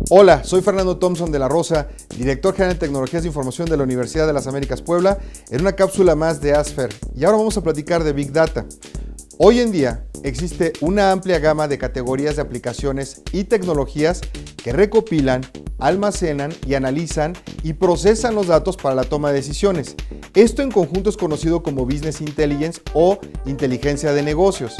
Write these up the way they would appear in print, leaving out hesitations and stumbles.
Hola, soy Fernando Thompson de la Rosa, director general de Tecnologías de Información de la Universidad de las Américas Puebla, en una cápsula más de ASFER. Y ahora vamos a platicar de Big Data. Hoy en día existe una amplia gama de categorías de aplicaciones y tecnologías que recopilan, almacenan y analizan y procesan los datos para la toma de decisiones. Esto en conjunto es conocido como Business Intelligence o inteligencia de negocios.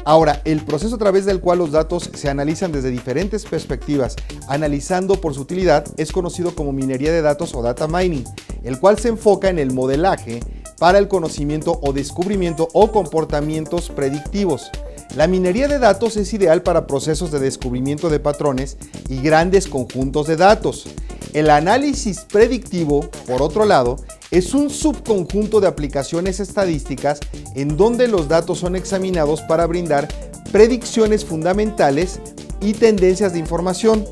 Ahora, el proceso a través del cual los datos se analizan desde diferentes perspectivas, analizando por su utilidad, es conocido como minería de datos o data mining, el cual se enfoca en el modelaje para el conocimiento o descubrimiento o comportamientos predictivos. La minería de datos es ideal para procesos de descubrimiento de patrones y grandes conjuntos de datos. El análisis predictivo, por otro lado, es un subconjunto de aplicaciones estadísticas en donde los datos son examinados para brindar predicciones fundamentales y tendencias de información.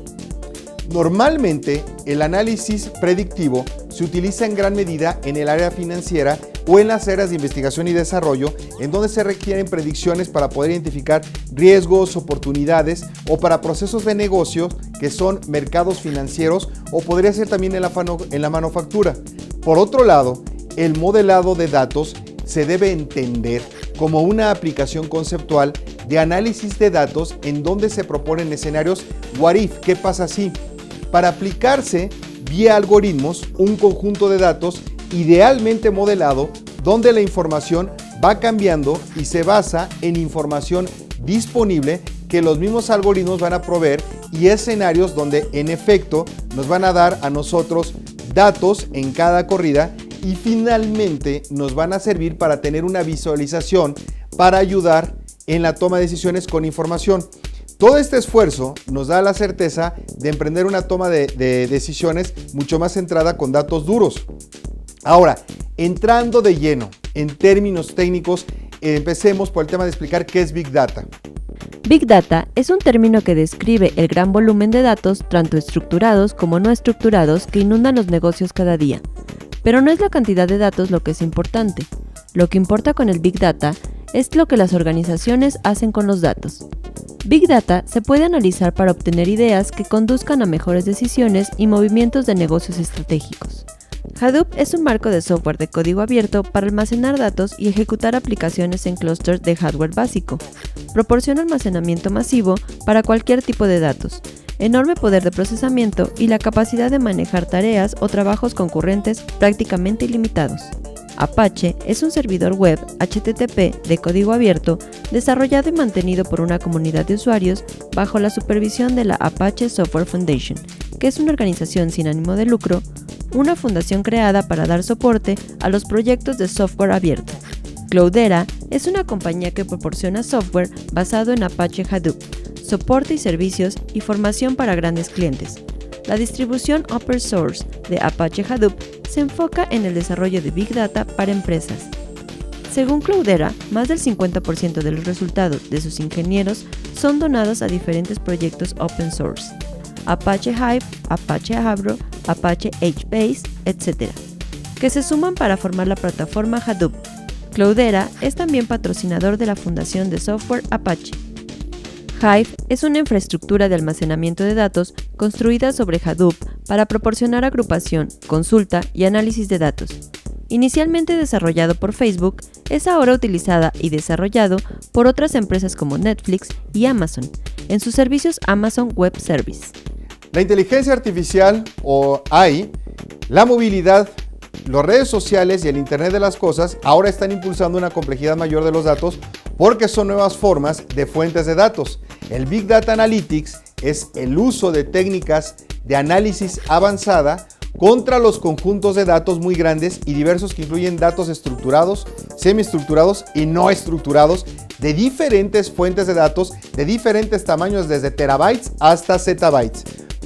Normalmente, el análisis predictivo se utiliza en gran medida en el área financiera o en las áreas de investigación y desarrollo, en donde se requieren predicciones para poder identificar riesgos, oportunidades o para procesos de negocio que son mercados financieros o podría ser también en la manufactura. Por otro lado, el modelado de datos se debe entender como una aplicación conceptual de análisis de datos en donde se proponen escenarios what if, ¿qué pasa si? Para aplicarse vía algoritmos un conjunto de datos idealmente modelado donde la información va cambiando y se basa en información disponible que los mismos algoritmos van a proveer y escenarios donde en efecto nos van a dar a nosotros datos en cada corrida y finalmente nos van a servir para tener una visualización para ayudar en la toma de decisiones con información. Todo este esfuerzo nos da la certeza de emprender una toma de decisiones mucho más centrada con datos duros. Ahora, entrando de lleno en términos técnicos, empecemos por el tema de explicar qué es Big Data. Big Data es un término que describe el gran volumen de datos, tanto estructurados como no estructurados, que inundan los negocios cada día. Pero no es la cantidad de datos lo que es importante. Lo que importa con el Big Data es lo que las organizaciones hacen con los datos. Big Data se puede analizar para obtener ideas que conduzcan a mejores decisiones y movimientos de negocios estratégicos. Hadoop es un marco de software de código abierto para almacenar datos y ejecutar aplicaciones en clústeres de hardware básico. Proporciona almacenamiento masivo para cualquier tipo de datos, enorme poder de procesamiento y la capacidad de manejar tareas o trabajos concurrentes prácticamente ilimitados. Apache es un servidor web HTTP de código abierto desarrollado y mantenido por una comunidad de usuarios bajo la supervisión de la Apache Software Foundation, que es una organización sin ánimo de lucro, una fundación creada para dar soporte a los proyectos de software abierto. Cloudera es una compañía que proporciona software basado en Apache Hadoop, soporte y servicios y formación para grandes clientes. La distribución open source de Apache Hadoop se enfoca en el desarrollo de Big Data para empresas. Según Cloudera, más del 50% de los resultados de sus ingenieros son donados a diferentes proyectos open source. Apache Hive, Apache Avro, Apache HBase, etc., que se suman para formar la plataforma Hadoop. Cloudera es también patrocinador de la Fundación de Software Apache. Hive es una infraestructura de almacenamiento de datos construida sobre Hadoop para proporcionar agrupación, consulta y análisis de datos. Inicialmente desarrollado por Facebook, es ahora utilizada y desarrollado por otras empresas como Netflix y Amazon en sus servicios Amazon Web Service. La inteligencia artificial o AI, la movilidad, las redes sociales y el Internet de las cosas ahora están impulsando una complejidad mayor de los datos porque son nuevas formas de fuentes de datos. El Big Data Analytics es el uso de técnicas de análisis avanzada contra los conjuntos de datos muy grandes y diversos que incluyen datos estructurados, semiestructurados y no estructurados de diferentes fuentes de datos de diferentes tamaños desde terabytes hasta zettabytes.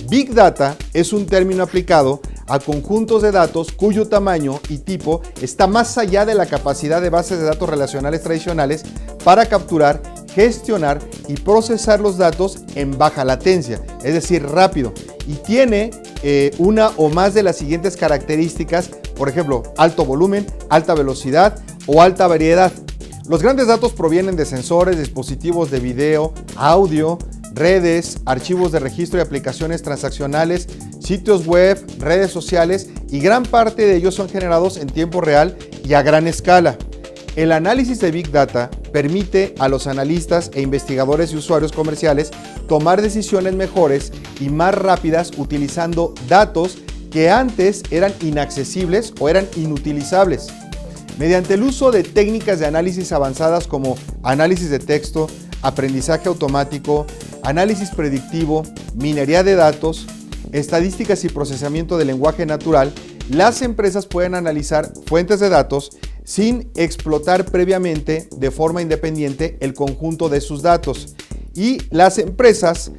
Big Data es un término aplicado a conjuntos de datos cuyo tamaño y tipo está más allá de la capacidad de bases de datos relacionales tradicionales para capturar, gestionar y procesar los datos en baja latencia, es decir, rápido, y tiene una o más de las siguientes características, por ejemplo, alto volumen, alta velocidad o alta variedad. Los grandes datos provienen de sensores, dispositivos de video, audio, redes, archivos de registro y aplicaciones transaccionales, sitios web, redes sociales, y gran parte de ellos son generados en tiempo real y a gran escala. El análisis de Big Data permite a los analistas e investigadores y usuarios comerciales tomar decisiones mejores y más rápidas utilizando datos que antes eran inaccesibles o eran inutilizables. Mediante el uso de técnicas de análisis avanzadas como análisis de texto, aprendizaje automático, análisis predictivo, minería de datos, estadísticas y procesamiento de lenguaje natural, las empresas pueden analizar fuentes de datos sin explotar previamente de forma independiente el conjunto de sus datos, y las empresas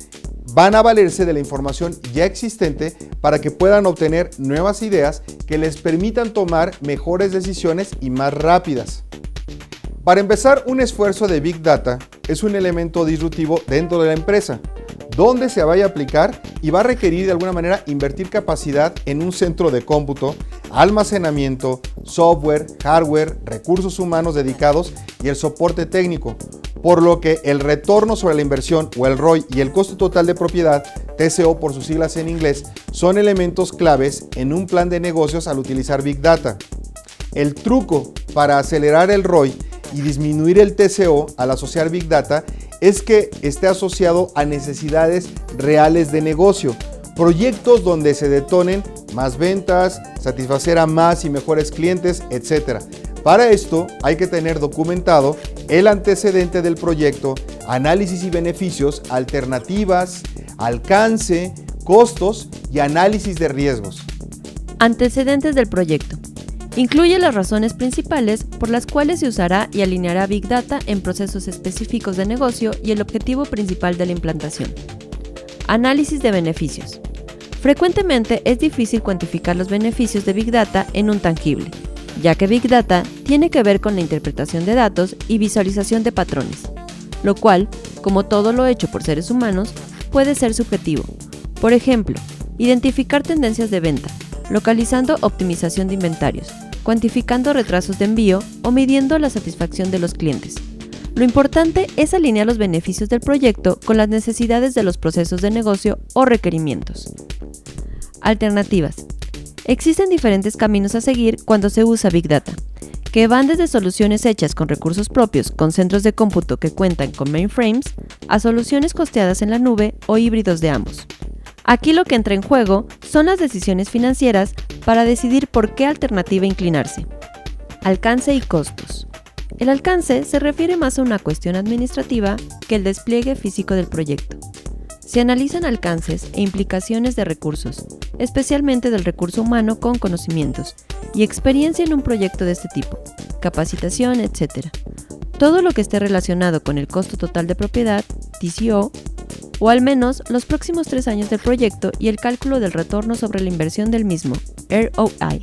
van a valerse de la información ya existente para que puedan obtener nuevas ideas que les permitan tomar mejores decisiones y más rápidas. Para empezar, un esfuerzo de Big Data es un elemento disruptivo dentro de la empresa, donde se vaya a aplicar y va a requerir de alguna manera invertir capacidad en un centro de cómputo, almacenamiento, software, hardware, recursos humanos dedicados y el soporte técnico, por lo que el retorno sobre la inversión o el ROI y el costo total de propiedad, TCO por sus siglas en inglés, son elementos claves en un plan de negocios al utilizar Big Data. El truco para acelerar el ROI y disminuir el TCO al asociar Big Data es que esté asociado a necesidades reales de negocio, proyectos donde se detonen más ventas, satisfacer a más y mejores clientes, etc. Para esto hay que tener documentado el antecedente del proyecto, análisis y beneficios, alternativas, alcance, costos y análisis de riesgos. Antecedentes del proyecto. Incluye las razones principales por las cuales se usará y alineará Big Data en procesos específicos de negocio y el objetivo principal de la implantación. Análisis de beneficios. Frecuentemente es difícil cuantificar los beneficios de Big Data en un tangible, ya que Big Data tiene que ver con la interpretación de datos y visualización de patrones, lo cual, como todo lo hecho por seres humanos, puede ser subjetivo. Por ejemplo, identificar tendencias de venta, localizando optimización de inventarios, cuantificando retrasos de envío o midiendo la satisfacción de los clientes. Lo importante es alinear los beneficios del proyecto con las necesidades de los procesos de negocio o requerimientos. Alternativas. Existen diferentes caminos a seguir cuando se usa Big Data, que van desde soluciones hechas con recursos propios con centros de cómputo que cuentan con mainframes, a soluciones costeadas en la nube o híbridos de ambos. Aquí lo que entra en juego son las decisiones financieras para decidir por qué alternativa inclinarse. Alcance y costos. El alcance se refiere más a una cuestión administrativa que el despliegue físico del proyecto. Se analizan alcances e implicaciones de recursos, especialmente del recurso humano con conocimientos y experiencia en un proyecto de este tipo, capacitación, etc. Todo lo que esté relacionado con el costo total de propiedad, TCO, o al menos los próximos 3 años del proyecto y el cálculo del retorno sobre la inversión del mismo, ROI.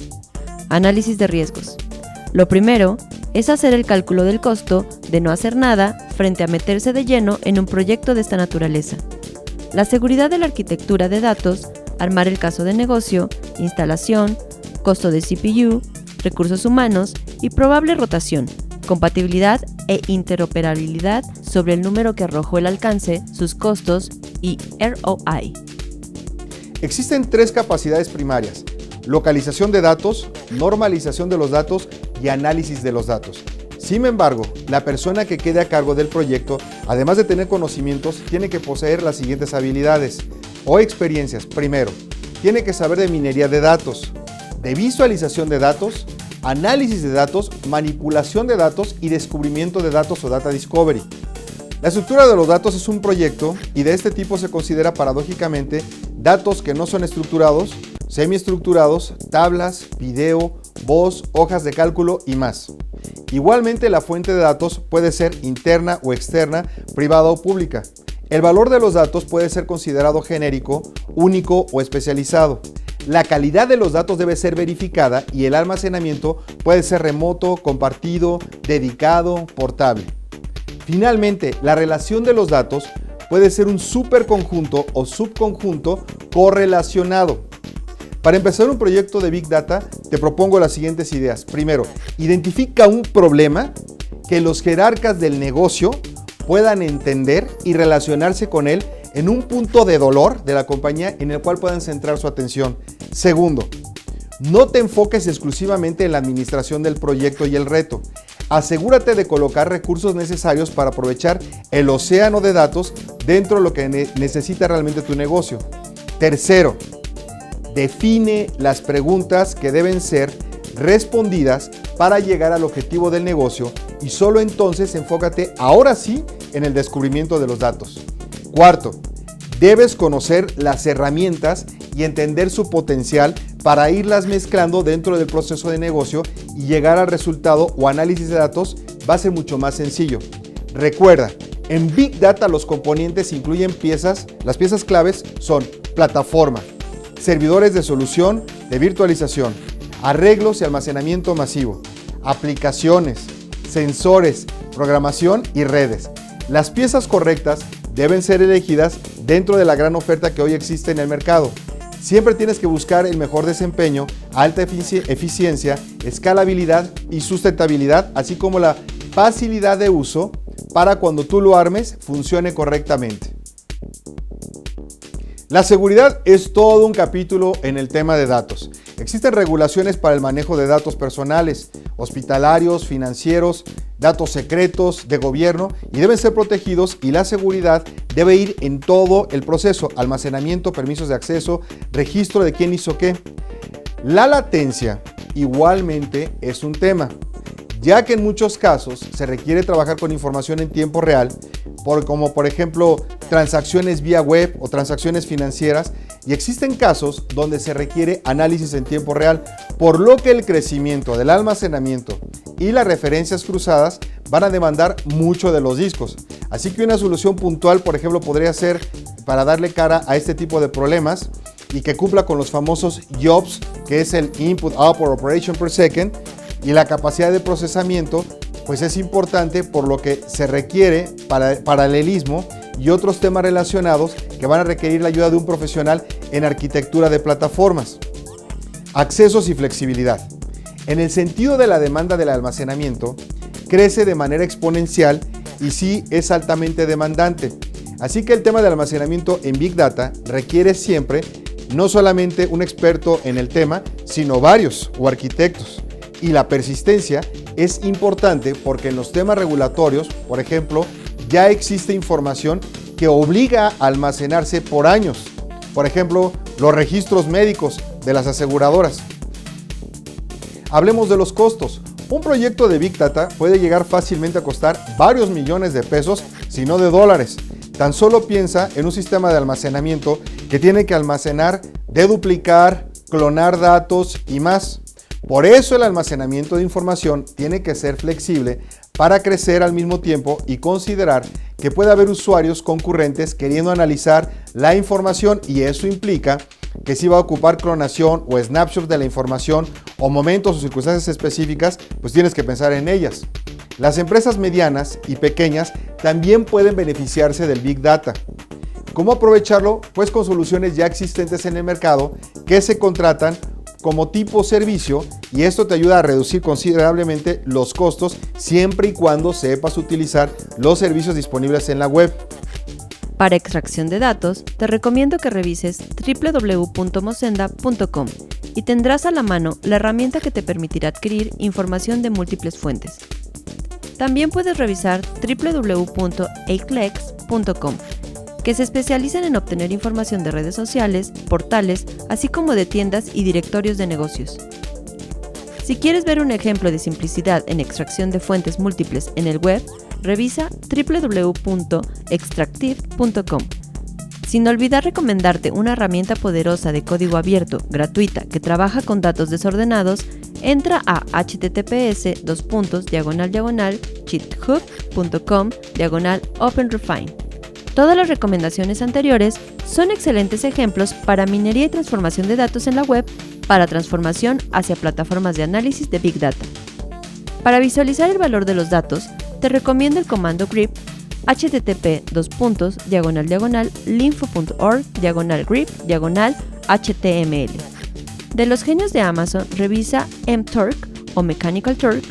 Análisis de riesgos. Lo primero es hacer el cálculo del costo de no hacer nada frente a meterse de lleno en un proyecto de esta naturaleza. La seguridad de la arquitectura de datos, armar el caso de negocio, instalación, costo de CPU, recursos humanos y probable rotación, compatibilidad e interoperabilidad sobre el número que arrojó el alcance, sus costos y ROI. Existen 3 capacidades primarias: localización de datos, normalización de los datos y análisis de los datos. Sin embargo, la persona que quede a cargo del proyecto, además de tener conocimientos, tiene que poseer las siguientes habilidades o experiencias. Primero, tiene que saber de minería de datos, de visualización de datos, análisis de datos, manipulación de datos y descubrimiento de datos o data discovery. La estructura de los datos es un proyecto y de este tipo se considera paradójicamente datos que no son estructurados, semiestructurados, tablas, video, voz, hojas de cálculo y más. Igualmente, la fuente de datos puede ser interna o externa, privada o pública. El valor de los datos puede ser considerado genérico, único o especializado. La calidad de los datos debe ser verificada y el almacenamiento puede ser remoto, compartido, dedicado, portable. Finalmente, la relación de los datos puede ser un superconjunto o subconjunto correlacionado. Para empezar un proyecto de Big Data, te propongo las siguientes ideas. Primero, identifica un problema que los jerarcas del negocio puedan entender y relacionarse con él en un punto de dolor de la compañía en el cual puedan centrar su atención. Segundo, no te enfoques exclusivamente en la administración del proyecto y el reto. Asegúrate de colocar recursos necesarios para aprovechar el océano de datos dentro de lo que necesita realmente tu negocio. Tercero, define las preguntas que deben ser respondidas para llegar al objetivo del negocio y solo entonces enfócate ahora sí en el descubrimiento de los datos. Cuarto, debes conocer las herramientas y entender su potencial para irlas mezclando dentro del proceso de negocio y llegar al resultado o análisis de datos va a ser mucho más sencillo. Recuerda, en Big Data los componentes incluyen las piezas claves son plataforma, servidores de solución de virtualización, arreglos y almacenamiento masivo, aplicaciones, sensores, programación y redes. Las piezas correctas deben ser elegidas dentro de la gran oferta que hoy existe en el mercado. Siempre tienes que buscar el mejor desempeño, alta eficiencia, escalabilidad y sustentabilidad, así como la facilidad de uso para cuando tú lo armes funcione correctamente. La seguridad es todo un capítulo en el tema de datos. Existen regulaciones para el manejo de datos personales, hospitalarios, financieros, datos secretos de gobierno y deben ser protegidos y la seguridad debe ir en todo el proceso, almacenamiento, permisos de acceso, registro de quién hizo qué. La latencia igualmente es un tema, ya que en muchos casos se requiere trabajar con información en tiempo real, como por ejemplo transacciones vía web o transacciones financieras, y existen casos donde se requiere análisis en tiempo real, por lo que el crecimiento del almacenamiento y las referencias cruzadas van a demandar mucho de los discos. Así que una solución puntual, por ejemplo, podría ser para darle cara a este tipo de problemas y que cumpla con los famosos IOPS, que es el Input Output Operation Per Second, y la capacidad de procesamiento, pues es importante por lo que se requiere paralelismo y otros temas relacionados que van a requerir la ayuda de un profesional en arquitectura de plataformas. Accesos y flexibilidad. En el sentido de la demanda del almacenamiento, crece de manera exponencial y sí es altamente demandante. Así que el tema del almacenamiento en Big Data requiere siempre no solamente un experto en el tema, sino varios o arquitectos. Y la persistencia es importante porque en los temas regulatorios, por ejemplo, ya existe información que obliga a almacenarse por años. Por ejemplo, los registros médicos de las aseguradoras. Hablemos de los costos. Un proyecto de Big Data puede llegar fácilmente a costar varios millones de pesos, si no de dólares. Tan solo piensa en un sistema de almacenamiento que tiene que almacenar, deduplicar, clonar datos y más. Por eso el almacenamiento de información tiene que ser flexible para crecer al mismo tiempo y considerar que puede haber usuarios concurrentes queriendo analizar la información y eso implica que si va a ocupar clonación o snapshot de la información o momentos o circunstancias específicas, pues tienes que pensar en ellas. Las empresas medianas y pequeñas también pueden beneficiarse del Big Data. ¿Cómo aprovecharlo? Pues con soluciones ya existentes en el mercado que se contratan como tipo servicio y esto te ayuda a reducir considerablemente los costos siempre y cuando sepas utilizar los servicios disponibles en la web. Para extracción de datos, te recomiendo que revises www.mozenda.com y tendrás a la mano la herramienta que te permitirá adquirir información de múltiples fuentes. También puedes revisar www.aclex.com, que se especializan en obtener información de redes sociales, portales, así como de tiendas y directorios de negocios. Si quieres ver un ejemplo de simplicidad en extracción de fuentes múltiples en el web, revisa www.extractive.com. Sin olvidar recomendarte una herramienta poderosa de código abierto, gratuita, que trabaja con datos desordenados, entra a https://cheathub.com/openrefine. Todas las recomendaciones anteriores son excelentes ejemplos para minería y transformación de datos en la web para transformación hacia plataformas de análisis de Big Data. Para visualizar el valor de los datos, te recomiendo el comando grep http://linfo.org/grep/html. De los genios de Amazon, revisa mTurk o Mechanical Turk,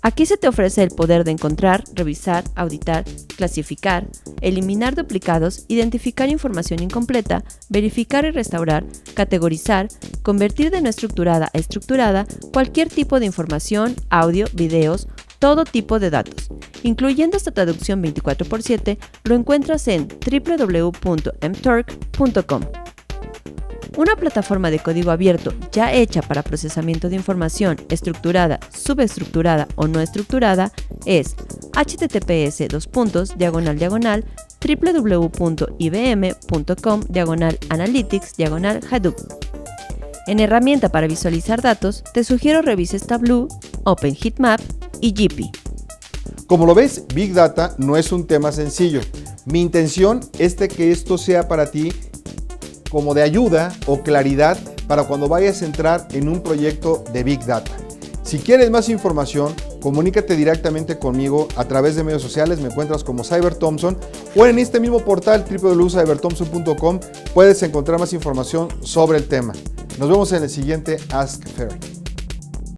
Aquí se te ofrece el poder de encontrar, revisar, auditar, clasificar, eliminar duplicados, identificar información incompleta, verificar y restaurar, categorizar, convertir de no estructurada a estructurada cualquier tipo de información, audio, videos, todo tipo de datos, incluyendo esta traducción 24/7, lo encuentras en www.mturk.com. Una plataforma de código abierto ya hecha para procesamiento de información estructurada, subestructurada o no estructurada es https://www.ibm.com/analytics/Hadoop. En herramienta para visualizar datos, te sugiero revises Tableau, OpenHeatMap y GP. Como lo ves, Big Data no es un tema sencillo. Mi intención es de que esto sea para ti como de ayuda o claridad para cuando vayas a entrar en un proyecto de Big Data. Si quieres más información, comunícate directamente conmigo a través de medios sociales, me encuentras como CyberThompson o en este mismo portal www.cyberthompson.com puedes encontrar más información sobre el tema. Nos vemos en el siguiente Ask Fair.